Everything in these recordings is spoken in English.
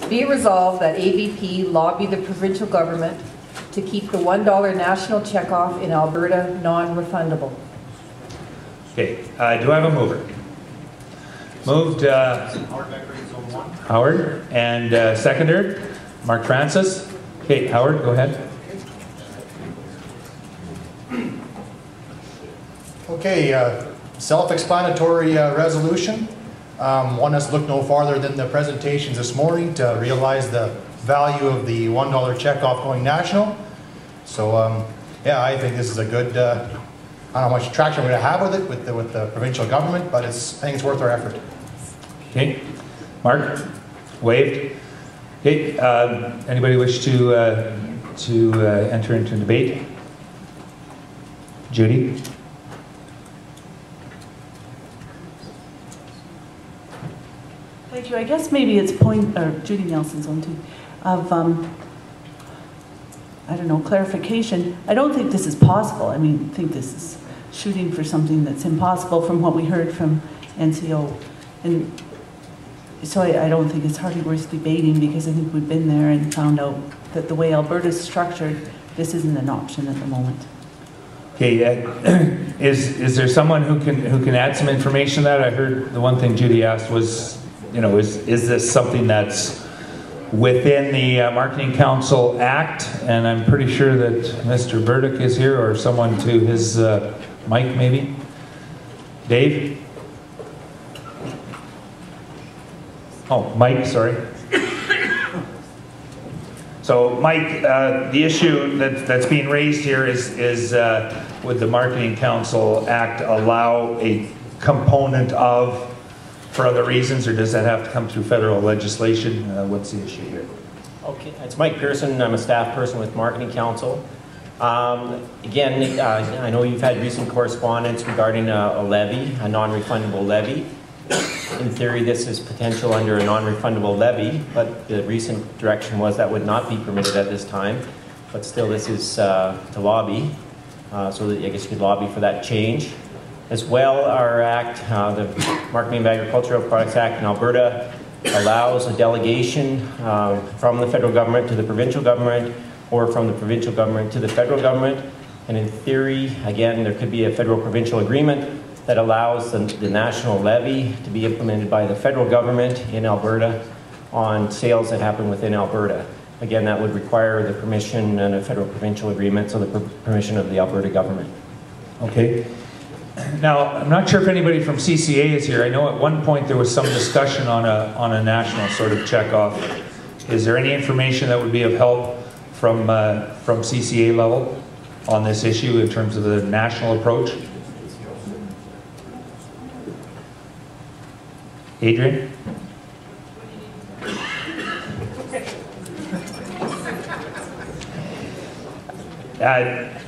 Be it resolved that ABP lobby the provincial government to keep the $1 national checkoff in Alberta non-refundable. Okay, do I have a mover? Moved Howard, and seconder Mark Francis. Okay, Howard, go ahead. Okay, self-explanatory resolution. One has looked no farther than the presentations this morning to realize the value of the $1 checkoff going national. So yeah, I think this is a good, I don't know how much traction we're going to have with it with the provincial government, but I think it's worth our effort. Okay, Mark, waved. Okay, anybody wish to enter into debate? Judy? Thank you. I guess maybe it's Judy Nelson's own too, of, I don't know, clarification. I don't think this is possible. I mean, I think this is shooting for something that's impossible from what we heard from NCO. And so I don't think it's hardly worth debating, because I think we've been there and found out that the way Alberta's structured, this isn't an option at the moment. Okay, is there someone who can add some information to that? I heard the one thing Judy asked was, you know, is this something that's within the Marketing Council Act? And I'm pretty sure that Mr. Burdick is here, or someone to his mic maybe. Dave? Oh, Mike, sorry. So Mike, the issue that's being raised here is would the Marketing Council Act allow a component of for other reasons, or does that have to come through federal legislation? What's the issue here? Okay, it's Mike Pearson. I'm a staff person with Marketing Council. Again, I know you've had recent correspondence regarding a levy, a non-refundable levy. In theory, this is potential under a non-refundable levy, but the recent direction was that would not be permitted at this time. But still, this is to lobby, so that I guess you could lobby for that change. As well, our act, the Marketing of Agricultural Products Act in Alberta, allows a delegation from the federal government to the provincial government, or from the provincial government to the federal government. And in theory, again, there could be a federal-provincial agreement that allows the national levy to be implemented by the federal government in Alberta on sales that happen within Alberta. Again, that would require the permission and a federal-provincial agreement, so the permission of the Alberta government. Okay. Now, I'm not sure if anybody from CCA is here. I know at one point there was some discussion on a national sort of checkoff. Is there any information that would be of help from CCA level on this issue in terms of the national approach? Adrian?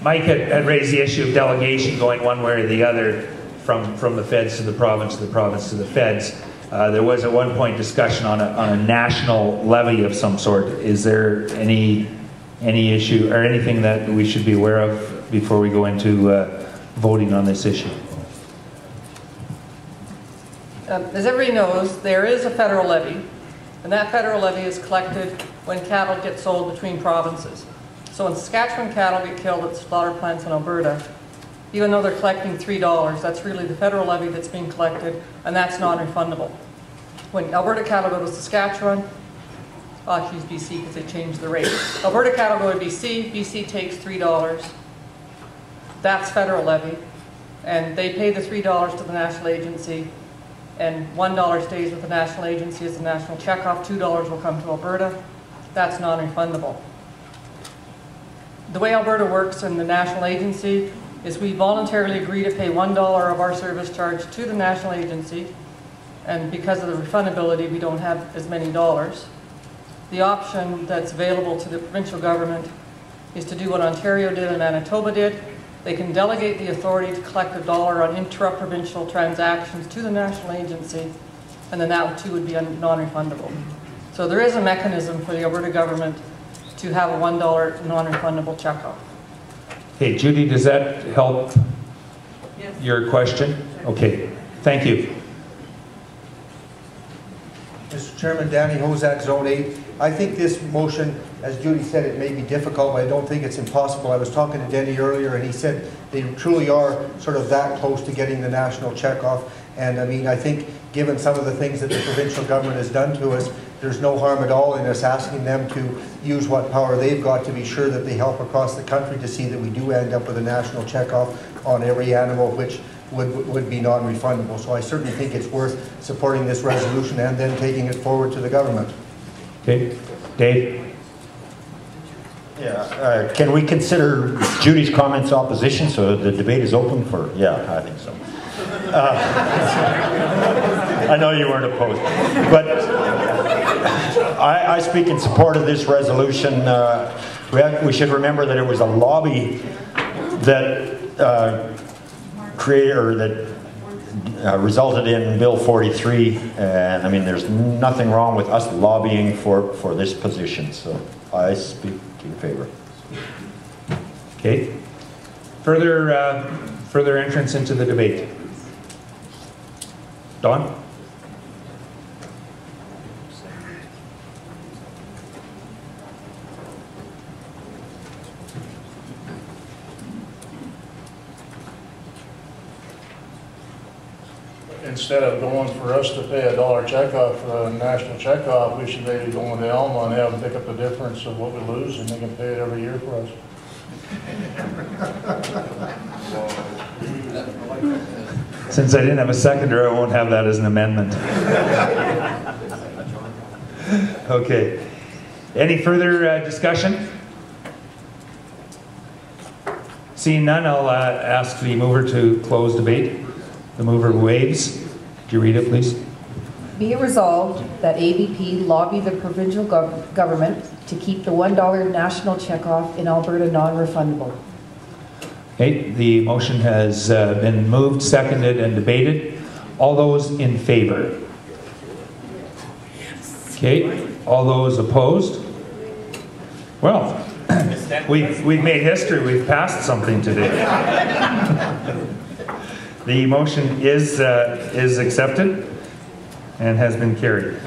Mike had raised the issue of delegation going one way or the other from the feds to the province to the feds. There was at one point discussion on a national levy of some sort. Is there any issue or anything that we should be aware of before we go into voting on this issue? As everybody knows, there is a federal levy, and that federal levy is collected when cattle get sold between provinces. So when Saskatchewan cattle get killed at slaughter plants in Alberta, even though they're collecting $3, that's really the federal levy that's being collected, and that's non-refundable. When Alberta cattle go to Saskatchewan, I'll use BC because they changed the rate. Alberta cattle go to BC, BC takes $3. That's federal levy, and they pay the $3 to the national agency, and $1 stays with the national agency as the national checkoff, $2 will come to Alberta. That's non-refundable. The way Alberta works in the national agency is we voluntarily agree to pay $1 of our service charge to the national agency, and because of the refundability, we don't have as many dollars. The option that's available to the provincial government is to do what Ontario did and Manitoba did. They can delegate the authority to collect $1 on intra-provincial transactions to the national agency, and then that too would be non-refundable. So there is a mechanism for the Alberta government to have a $1 non-refundable checkoff. Hey, Judy, does that help your question? Okay, thank you. Mr. Chairman, Danny Hozak, Zone 8. I think this motion, as Judy said, it may be difficult, but I don't think it's impossible. I was talking to Denny earlier, and he said they truly are sort of that close to getting the national checkoff. And I mean, I think given some of the things that the provincial government has done to us, there's no harm at all in us asking them to use what power they've got to be sure that they help across the country to see that we do end up with a national checkoff on every animal, which would be non-refundable. So I certainly think it's worth supporting this resolution and then taking it forward to the government. Okay, Dave? Yeah, can we consider Judy's comments opposition so the debate is open for, yeah, I think so. I know you weren't opposed, but I speak in support of this resolution. We should remember that it was a lobby that resulted in Bill 43, and I mean, there's nothing wrong with us lobbying for this position, so I speak in favor. Okay. Further entrance into the debate. Don? Instead of going for us to pay $1 checkoff for a national checkoff, we should maybe go into Elma and have them pick up the difference of what we lose, and they can pay it every year for us. Since I didn't have a seconder, I won't have that as an amendment. Okay. Any further discussion? Seeing none, I'll ask the mover to close debate. The mover waives. Could you read it, please? Be it resolved that ABP lobby the provincial government to keep the $1 national checkoff in Alberta non-refundable. Okay, the motion has been moved, seconded, and debated. All those in favor? Okay, all those opposed? Well, we've made history. We've passed something today. The motion is accepted and has been carried.